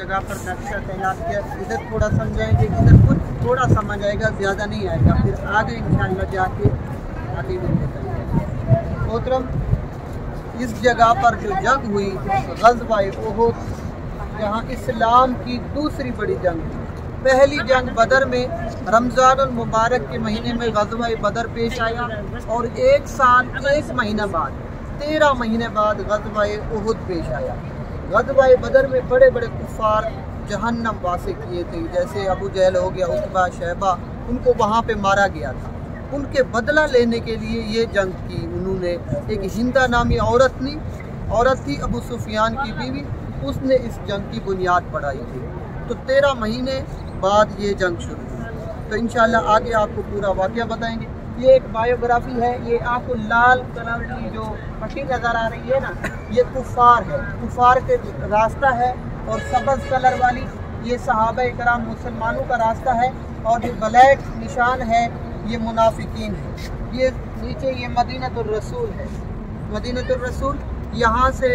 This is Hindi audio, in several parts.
जगह पर नक्शा तैनात किया। इधर थोड़ा समझाएंगे, इधर कुछ थोड़ा समझ आएगा, ज़्यादा नहीं आएगा, फिर आगे इंशाअल्लाह जाके आगे मिलते। मोहतरम, इस जगह पर जो जंग हुई ग़ज़वा उहुद, जहाँ इस्लाम की दूसरी बड़ी जंग थी। पहली जंग बदर में रमज़ानुल मुबारक के महीने में ग़ज़वा बदर पेश आया और 1 साल 1 महीना बाद 13 महीने बाद ग़ज़वा उहुद पेश आया। ग़ज़वा बदर में बड़े बड़े कुफ़ार जहन्नम वासे किए थे, जैसे अबू जहल हो गया, उतबा, शैबा, उनको वहाँ पे मारा गया था। उनके बदला लेने के लिए ये जंग की उन्होंने। एक हिंदा नामी औरत थी अबू सुफियान की बीवी, उसने इस जंग की बुनियाद बढ़ाई थी। तो 13 महीने बाद ये जंग शुरू हुई। तो इंशाअल्लाह आगे आपको पूरा वाक़या बताएंगे। ये एक बायोग्राफी है। ये आपको लाल कलर की जो पट्टी नज़र आ रही है ना, ये कुफ़ार है, कुफ़ार के रास्ता है। और सब्ज़ कलर वाली ये सहाबा इकराम मुसलमानों का रास्ता है। और जो ब्लैक निशान है ये मुनाफिकीन है। ये नीचे ये मदीनतुर रसूल है। मदीनतुर रसूल, यहाँ से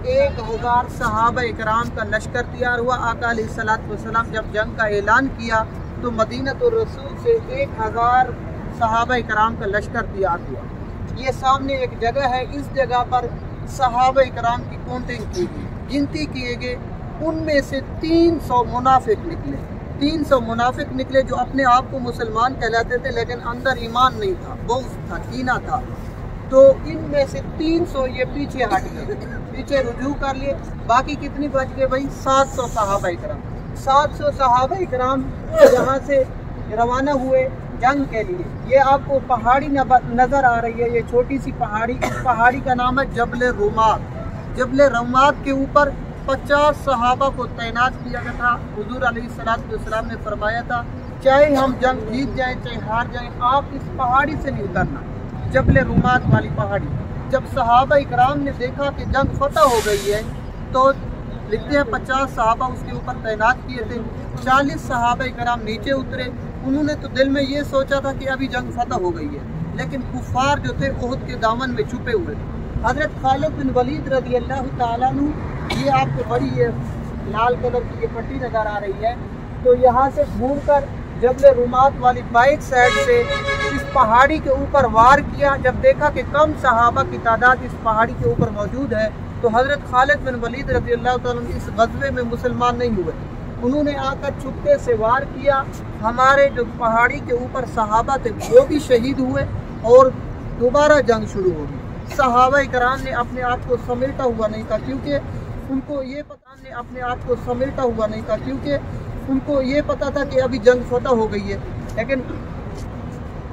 1000 सहाबा इकराम का लश्कर तैयार हुआ। आका अलैहिस्सलातु वस्सलाम जब जंग का ऐलान किया तो मदीनतुर रसूल से 1000 सहाबा इकराम का लश्कर तैयार हुआ। ये सामने एक जगह है, इस जगह पर सहाबा इकराम की काउंटिंग की गई, गिनती किए गए। उनमें से 300 मुनाफिक निकले। 300 मुनाफिक निकले जो अपने आप को मुसलमान कहलाते थे, लेकिन अंदर ईमान नहीं था, बुग़्ज़ था, कीना था। तो इनमें से 300 ये पीछे हट गए, पीछे रुजू कर लिए। बाकी कितनी बच गए भाई? 700 सहाबा इकराम। 700 सहाबा इकराम यहाँ से रवाना हुए जंग के लिए। ये आपको पहाड़ी नज़र आ रही है, ये छोटी सी पहाड़ी। इस पहाड़ी का नाम है जबल रुमात। जबल रुमात के ऊपर 50 सहाबा को तैनात किया गया था। हुजूर अलैहिस्सलातु वस्सलाम ने फरमाया था, चाहे हम जंग जीत जाएँ चाहे हार जाएँ, आप इस पहाड़ी से नहीं उतरना, जबल रुमात वाली पहाड़ी। जब सहाबा इकराम ने देखा कि जंग फतह हो गई है तो लिखते हैं 50 सहाबा उसके ऊपर तैनात किए थे। 40 सहाबा इकराम नीचे उतरे। उन्होंने तो दिल में ये सोचा था कि अभी जंग फतह हो गई है, लेकिन कुफ़ार जो थे उहुद के दामन में छुपे हुए थे। हज़रत खालिद बिन वलीद रज़ी अल्लाह ताला अन्हु, ये आपको बड़ी ये लाल कलर की ये पट्टी नज़र आ रही है, तो यहाँ से घूमकर जबल रुमात वाली बाइक साइड से इस पहाड़ी के ऊपर वार किया। जब देखा कि कम सहाबा की तादाद इस पहाड़ी के ऊपर मौजूद है तो हज़रत खालिद बिन वलीद रज़ी अल्लाह ताला अन्हु इस ग़ज़वे में मुसलमान नहीं हुए। उन्होंने आकर चुपके से वार किया। हमारे जो पहाड़ी के ऊपर सहाबा थे वो भी शहीद हुए और दोबारा जंग शुरू हो गई। सहाबा इकराम ने अपने आप को समेटा हुआ नहीं था, क्योंकि उनको ये पता था कि अभी जंग फतह हो गई है। लेकिन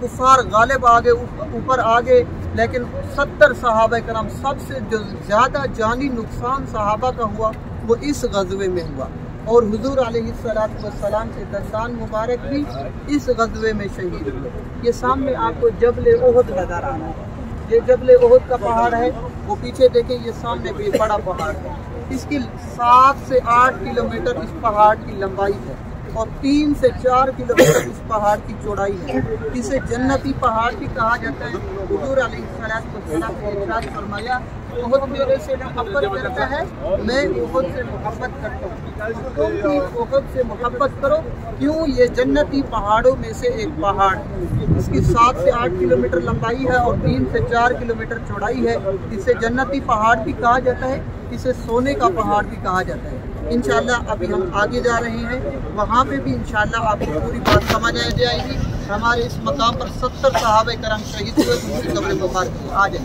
कुफ़ार गालिब आ गए, ऊपर आ गए। लेकिन 70 सहाबा इकराम, सबसे जो ज़्यादा जानी नुकसान सहाबा का हुआ वो इस ग़ज़वे में हुआ। और हुजूर अलैहिस्सलातु वस्सलाम के दस्तान मुबारक भी इस ग़ज़वे में शहीद हुए। ये सामने आपको जबल उहुद नज़र आ रहा है। ये जबल उहुद का पहाड़ है, वो पीछे देखें, ये सामने भी बड़ा पहाड़ है। इसकी 7 से 8 किलोमीटर इस पहाड़ की लंबाई है और 3 से 4 किलोमीटर इस पहाड़ की चौड़ाई है। इसे जन्नती पहाड़ भी कहा जाता है। हुजूर अलैहिस्सलातु वस्सलाम ने इरशाद फरमाया, उहुद मेरे से मोहब्बत करता है, मैं उहुद से मोहब्बत करता हूँ। तुम भी उहुद से मोहब्बत करो। क्यों? ये जन्नती पहाड़ों में से एक पहाड़ है। इसकी 7 से 8 किलोमीटर लंबाई है और 3 से 4 किलोमीटर चौड़ाई है। इसे जन्नती पहाड़ भी कहा जाता है, इसे सोने का पहाड़ भी कहा जाता है। इंशाअल्लाह अभी हम आगे जा रहे हैं, वहाँ पे भी इंशाअल्लाह आपको पूरी बात समझ आ जाएगी। हमारे इस मकाम पर 70 सहाबा इकराम शहीद हुए, उनकी कब्र मुबारक आ जाए।